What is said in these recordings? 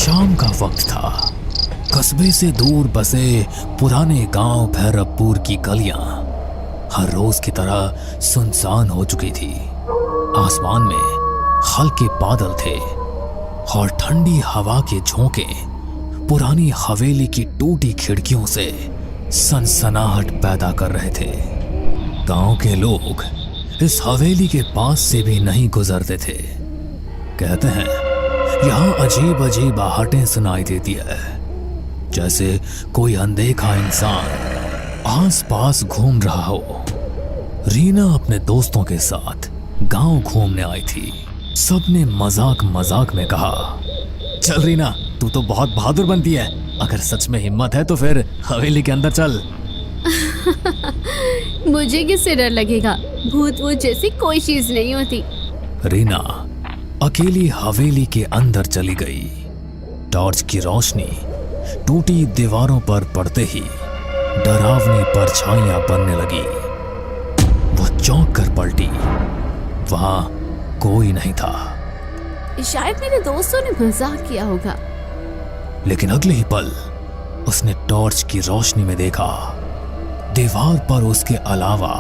शाम का वक्त था। कस्बे से दूर बसे पुराने गांव भैरवपुर की गलियां हर रोज की तरह सुनसान हो चुकी थी। आसमान में हल्के बादल थे और ठंडी हवा के झोंके पुरानी हवेली की टूटी खिड़कियों से सनसनाहट पैदा कर रहे थे। गांव के लोग इस हवेली के पास से भी नहीं गुजरते थे। कहते हैं यहाँ अजीब अजीब आहटें सुनाई देती है, जैसे कोई अनदेखा इंसान आस पास घूम रहा हो। रीना अपने दोस्तों के साथ गांव घूमने आई थी। सबने मजाक मजाक में कहा, चल रीना, तू तो बहुत बहादुर बनती है। अगर सच में हिम्मत है तो फिर हवेली के अंदर चल। मुझे किससे डर लगेगा? भूत वूत जैसी कोई चीज नहीं होती। रीना अकेली हवेली के अंदर चली गई। टॉर्च की रोशनी टूटी दीवारों पर पड़ते ही डरावनी परछाइयां बनने लगी। वो चौंक कर पलटी। वहां कोई नहीं था। शायद मेरे दोस्तों ने मजाक किया होगा। लेकिन अगले ही पल उसने टॉर्च की रोशनी में देखा, दीवार पर उसके अलावा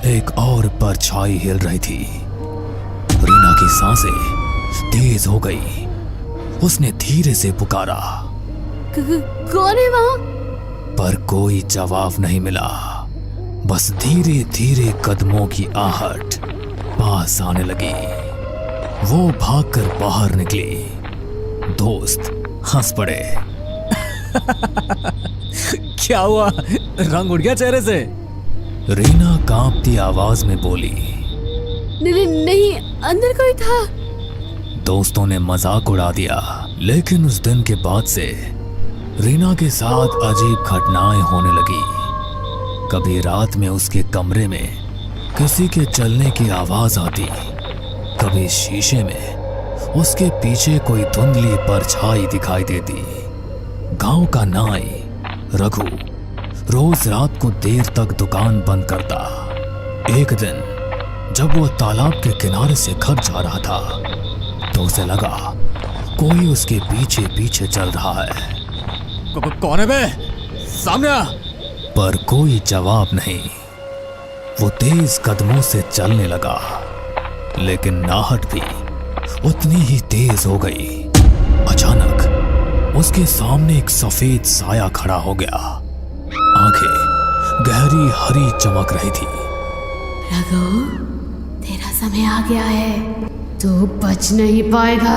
एक और परछाई हिल रही थी। रीना की सांसें तेज हो गई। उसने धीरे से पुकारा, कौन है वहां? पर कोई जवाब नहीं मिला। बस धीरे धीरे कदमों की आहट पास आने लगी। वो भागकर बाहर निकली। दोस्त हंस पड़े। क्या हुआ, रंग उड़ गया चेहरे से? रीना कांपती आवाज में बोली, नहीं, अंदर कोई था। दोस्तों ने मजाक उड़ा दिया। लेकिन उस दिन के बाद से रीना के साथ अजीब घटनाएं होने लगी। कभी रात में उसके कमरे में किसी के चलने की आवाज आती, कभी शीशे में उसके पीछे कोई धुंधली परछाई दिखाई देती। गांव का नाई रघु रोज रात को देर तक दुकान बंद करता। एक दिन जब वो तालाब के किनारे से घर जा रहा था तो उसे लगा कोई उसके पीछे पीछे चल रहा है। कौन है बे? सामने आ। पर कोई जवाब नहीं। वो तेज कदमों से चलने लगा, लेकिन नाहट भी उतनी ही तेज हो गई। अचानक उसके सामने एक सफेद साया खड़ा हो गया। आंखें गहरी हरी चमक रही थी। रघु, तेरा समय आ गया है, तू बच नहीं पाएगा।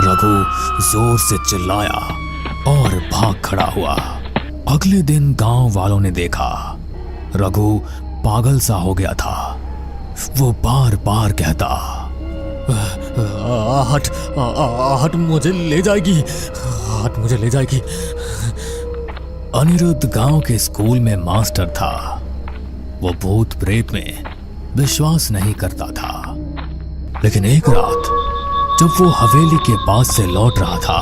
रघु जोर से चिल्लाया और भाग खड़ा हुआ। अगले दिन गांव वालों ने देखा रघु पागल सा हो गया था। वो बार बार कहता, आहट मुझे ले जाएगी, आहट मुझे ले जाएगी। अनिरुद्ध गांव के स्कूल में मास्टर था। वो भूत प्रेत में विश्वास नहीं करता था। लेकिन एक रात जब वो हवेली के पास से लौट रहा था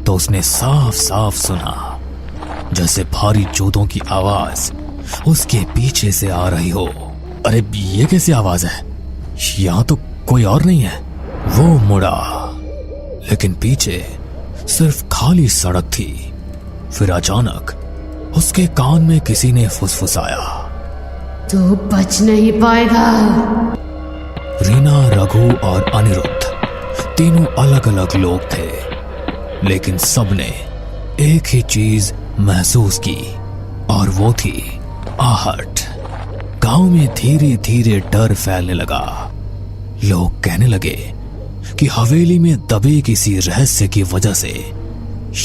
तो उसने साफ साफ सुना जैसे भारी जूतों की आवाज उसके पीछे से आ रही हो। अरे ये कैसी आवाज है? यहां तो कोई और नहीं है। वो मुड़ा, लेकिन पीछे सिर्फ खाली सड़क थी। फिर अचानक उसके कान में किसी ने फुसफुसाया, तू बच नहीं पाएगा। रीना, रघु और अनिरुद्ध तीनों अलग अलग लोग थे, लेकिन सबने एक ही चीज महसूस की और वो थी आहट। गांव में धीरे धीरे डर फैलने लगा। लोग कहने लगे कि हवेली में दबे किसी रहस्य की वजह से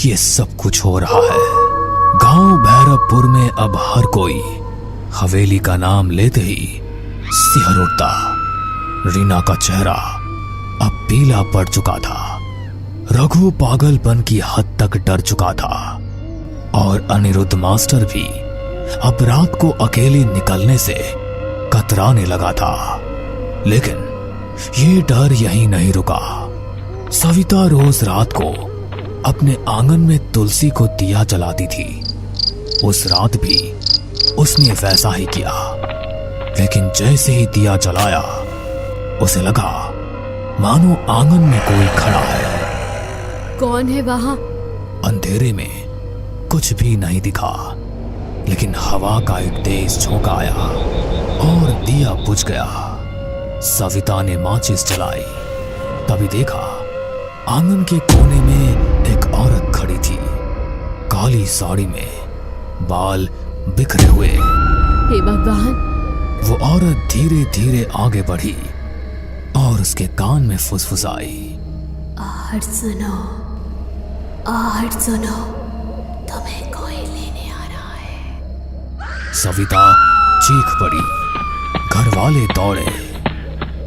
ये सब कुछ हो रहा है। गांव भैरवपुर में अब हर कोई हवेली का नाम लेते ही सिहर उठता। रीना का चेहरा अब पीला पड़ चुका था। रघु पागलपन की हद तक डर चुका था और अनिरुद्ध मास्टर भी अब रात को अकेले निकलने से कतराने लगा था। लेकिन ये डर यहीं नहीं रुका। सविता रोज रात को अपने आंगन में तुलसी को दिया जलाती थी। उस रात भी उसने वैसा ही किया, लेकिन जैसे ही दिया जलाया उसे लगा मानो आंगन में कोई खड़ा है। कौन है वहां? अंधेरे में कुछ भी नहीं दिखा, लेकिन हवा का एक तेज झोंका आया और दिया बुझ गया। सविता ने माचिस जलाई, तभी देखा आंगन के कोने में एक औरत खड़ी थी, काली साड़ी में, बाल बिखरे हुए। हे भगवान! वो औरत धीरे धीरे आगे बढ़ी और उसके कान में फुसफुसाई, आहट सुनो, आहट सुनो, तुम्हें कोई लेने आ रहा है। सविता चीख पड़ी। घर वाले दौड़े,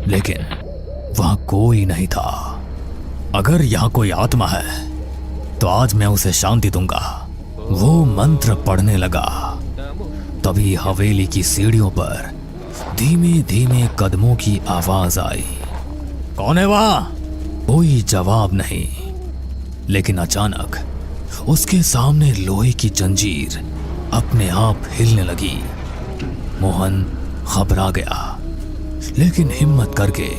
लेकिन वहां कोई नहीं था। अगर यहां कोई आत्मा है तो आज मैं उसे शांति दूंगा। वो मंत्र पढ़ने लगा। तभी हवेली की सीढ़ियों पर धीमे धीमे कदमों की आवाज आई। कौन है वहां? कोई जवाब नहीं, लेकिन अचानक उसके सामने लोहे की जंजीर अपने आप हिलने लगी। मोहन घबरा गया, लेकिन हिम्मत करके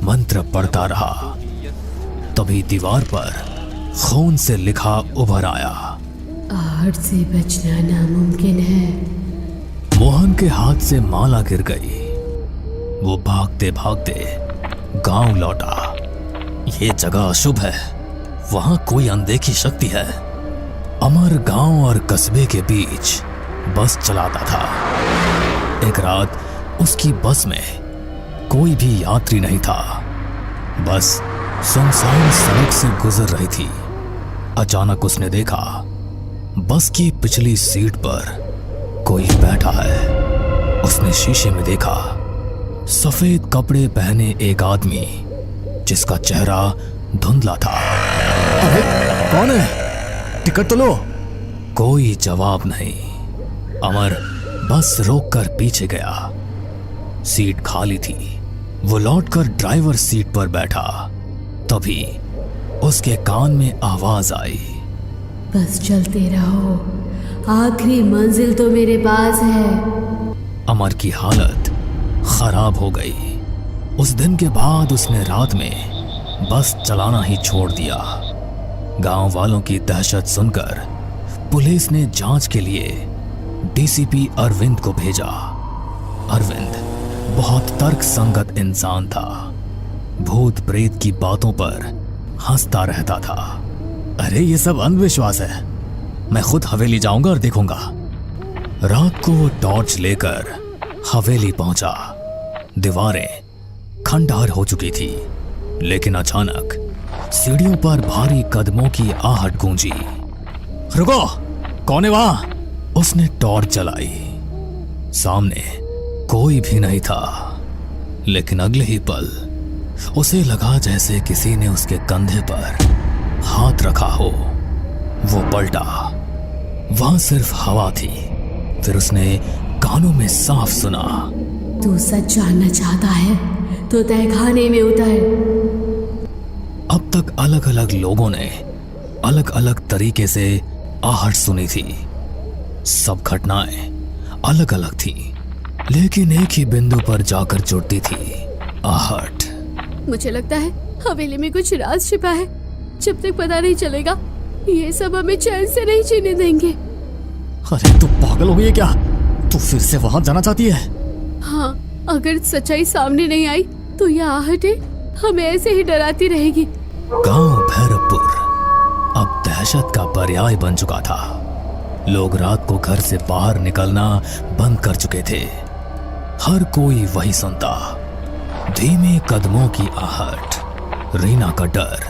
मंत्र पढ़ता रहा। तभी दीवार पर खून से लिखा उभर आया, आहट से बचना नामुमकिन है। मोहन के हाथ से माला गिर गई। वो भागते भागते गांव लौटा। ये जगह अशुभ है, वहां कोई अनदेखी शक्ति है। अमर गांव और कस्बे के बीच बस चलाता था। एक रात उसकी बस में कोई भी यात्री नहीं था। बस सुनसान सड़क से गुजर रही थी। अचानक उसने देखा बस की पिछली सीट पर कोई बैठा है। उसने शीशे में देखा सफेद कपड़े पहने एक आदमी, जिसका चेहरा धुंधला था। अरे कौन है? टिकट तो लो। कोई जवाब नहीं। अमर बस रोककर पीछे गया। सीट खाली थी। वो लौटकर ड्राइवर सीट पर बैठा। तभी उसके कान में आवाज आई, बस चलते रहो, आखिरी मंजिल तो मेरे पास है। अमर की हालत खराब हो गई। उस दिन के बाद उसने रात में बस चलाना ही छोड़ दिया। गांव वालों की दहशत सुनकर पुलिस ने जांच के लिए डीसीपी अरविंद को भेजा। अरविंद बहुत तर्क संगत इंसान था। भूत प्रेत की बातों पर हंसता रहता था। अरे ये सब अंधविश्वास है, मैं खुद हवेली जाऊंगा और देखूंगा। रात को वो टॉर्च लेकर हवेली पहुंचा। दीवारें खंडहर हो चुकी थी, लेकिन अचानक सीढ़ियों पर भारी कदमों की आहट गूंजी। रुको, कौन है वहां? उसने टॉर्च जलाई। सामने कोई भी नहीं था, लेकिन अगले ही पल उसे लगा जैसे किसी ने उसके कंधे पर हाथ रखा हो। वो पलटा, वहां सिर्फ हवा थी। फिर उसने कानों में साफ सुना, तू सच जानना चाहता है तो तहखाने में उतर। अब तक अलग अलग लोगों ने अलग अलग तरीके से आहट सुनी थी। सब घटनाएं अलग अलग थी, लेकिन एक ही बिंदु पर जाकर जुड़ती थी, आहट। मुझे लगता है हवेली में कुछ राज छिपा है। जब तक पता नहीं चलेगा, ये सब हमें चैन से नहीं जीने देंगे। अरे तू पागल हो गई है क्या? तू फिर से वहां जाना चाहती है? हाँ, अगर सच्चाई सामने नहीं आई तो यह आहटें हमें ऐसे ही डराती रहेगी। गांव भैरवपुर अब दहशत का पर्याय बन चुका था। लोग रात को घर से बाहर निकलना बंद कर चुके थे। हर कोई वही सुनता, धीमे कदमों की आहट। रीना का डर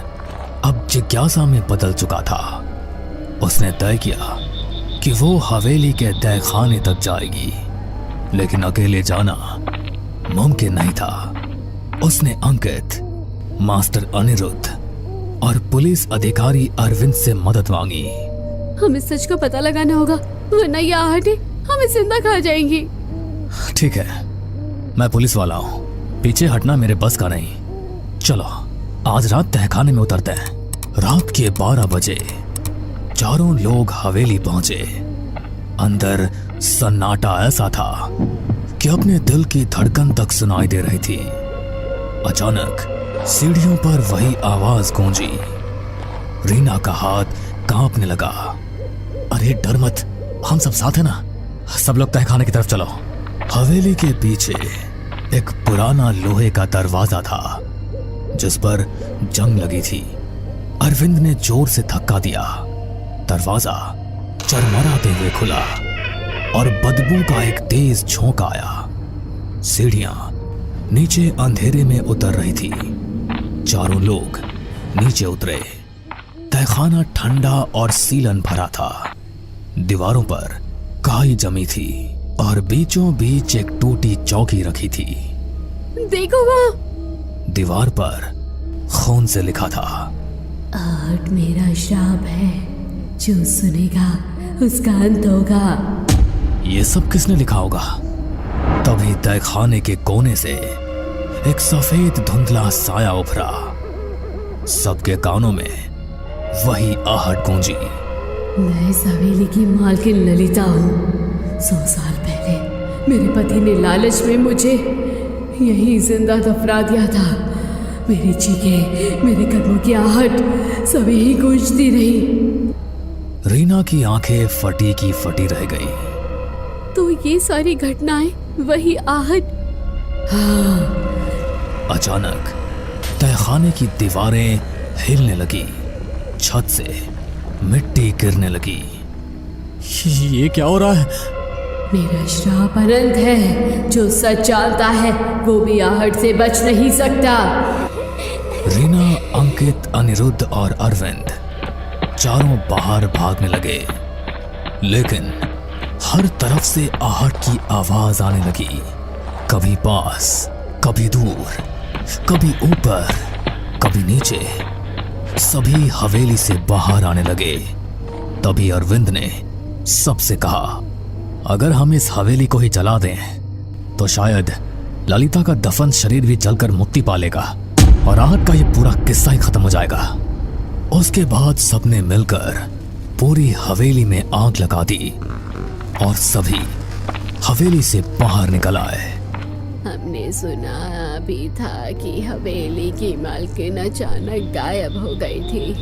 अब जिज्ञासा में बदल चुका था। उसने तय किया कि वो हवेली के तहखाने तक जाएगी, लेकिन अकेले जाना मुमकिन नहीं था। उसने अंकित, मास्टर अनिरुद्ध और पुलिस अधिकारी अरविंद से मदद मांगी। हमें सच का पता लगाना होगा, वरना ये आहटें हमें जिंदा खा जाएंगी। ठीक है, मैं पुलिस वाला हूँ, पीछे हटना मेरे बस का नहीं। चलो आज रात तहखाने में उतरते हैं। रात के 12 बजे चारों लोग हवेली पहुंचे। अंदर सन्नाटा ऐसा था कि अपने दिल की धड़कन तक सुनाई दे रही थी। अचानक सीढ़ियों पर वही आवाज गूंजी, रीना का हाथ कांपने लगा। अरे डर मत, हम सब साथ हैं ना, सब लोग तहखाने की तरफ चलो। हवेली के पीछे एक पुराना लोहे का दरवाजा था जिस पर जंग लगी थी। अरविंद ने जोर से धक्का दिया। दरवाजा चरमराते हुए खुला और बदबू का एक तेज झोंका आया। सीढ़ियां नीचे अंधेरे में उतर रही थी। चारों लोग नीचे उतरे। तहखाना ठंडा और सीलन भरा था। दीवारों पर काई जमी थी और बीचों बीच एक टूटी चौकी रखी थी। देखो वहाँ। दीवार पर खून से लिखा था, आहट मेरा शाप है, जो सुनेगा उसका अंत होगा। ये सब किसने लिखा होगा? तभी तहखाने के कोने से एक सफेद धुंधला साया उभरा। सबके कानों में वही आहट गूंजी। मैं इस हवेली की मालकिन ललिता हूँ। 100 साल पहले मेरे पति ने लालच में मुझे यहीं जिंदा दफना दिया था। मेरी चीखें, मेरे कदमों की आहट सब यही गूंजती रही। रीना की आंखें फटी की फटी रह गई। तो ये सारी घटनाएं वही आहट? हाँ। अचानक तहखाने की दीवारें हिलने लगी। छत से मिट्टी गिरने लगी। ये क्या हो रहा है? मेरा श्राप अनंत है। जो सच जानता है वो भी आहट से बच नहीं सकता। रीना, अंकित, अनिरुद्ध और अरविंद चारों बाहर भागने लगे, लेकिन हर तरफ से आहट की आवाज आने लगी। कभी पास, कभी दूर, कभी ऊपर, कभी नीचे। सभी हवेली से बाहर आने लगे। तभी अरविंद ने सबसे कहा, अगर हम इस हवेली को ही जला दें तो शायद ललिता का दफन शरीर भी जलकर मुक्ति पा लेगा और आहट का ये पूरा किस्सा ही खत्म हो जाएगा। उसके बाद सबने मिलकर पूरी हवेली में आग लगा दी और सभी हवेली से बाहर निकल आए। हमने सुना भी था कि हवेली की मालकिन अचानक गायब हो गई थी।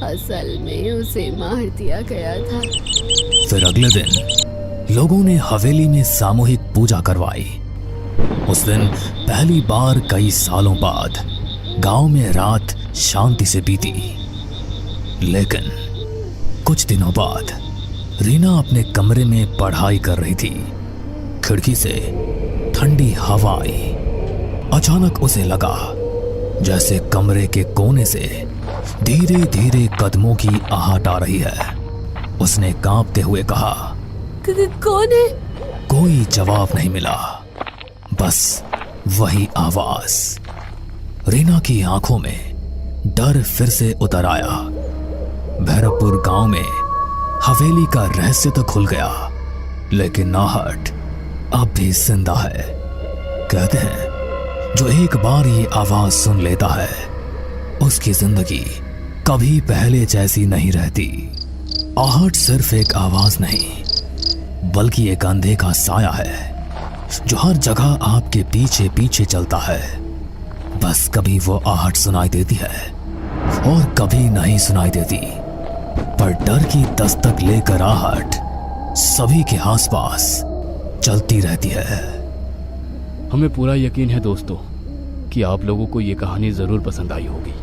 असल में उसे मार दिया गया था। फिर अगले दिन लोगों ने हवेली में सामूहिक पूजा करवाई। उस दिन पहली बार कई सालों बाद गांव में रात शांति से बीती। लेकिन कुछ दिनों बाद रीना अपने कमरे में पढ़ाई कर रही थी। खिड़की से ठंडी हवा आई। अचानक उसे लगा जैसे कमरे के कोने से धीरे धीरे कदमों की आहट आ रही है। उसने कांपते हुए कहा, कौन है? कोई जवाब नहीं मिला, बस वही आवाज। रीना की आंखों में डर फिर से उतर आया। भैरवपुर गांव में हवेली का रहस्य तो खुल गया, लेकिन आहट अब भी जिंदा है। कहते हैं जो एक बार ये आवाज सुन लेता है उसकी जिंदगी कभी पहले जैसी नहीं रहती। आहट सिर्फ एक आवाज नहीं बल्कि एक अंधे का साया है जो हर जगह आपके पीछे पीछे चलता है। बस कभी वो आहट सुनाई देती है और कभी नहीं सुनाई देती, पर डर की दस्तक लेकर आहट सभी के आसपास चलती रहती है। हमें पूरा यकीन है दोस्तों कि आप लोगों को ये कहानी जरूर पसंद आई होगी।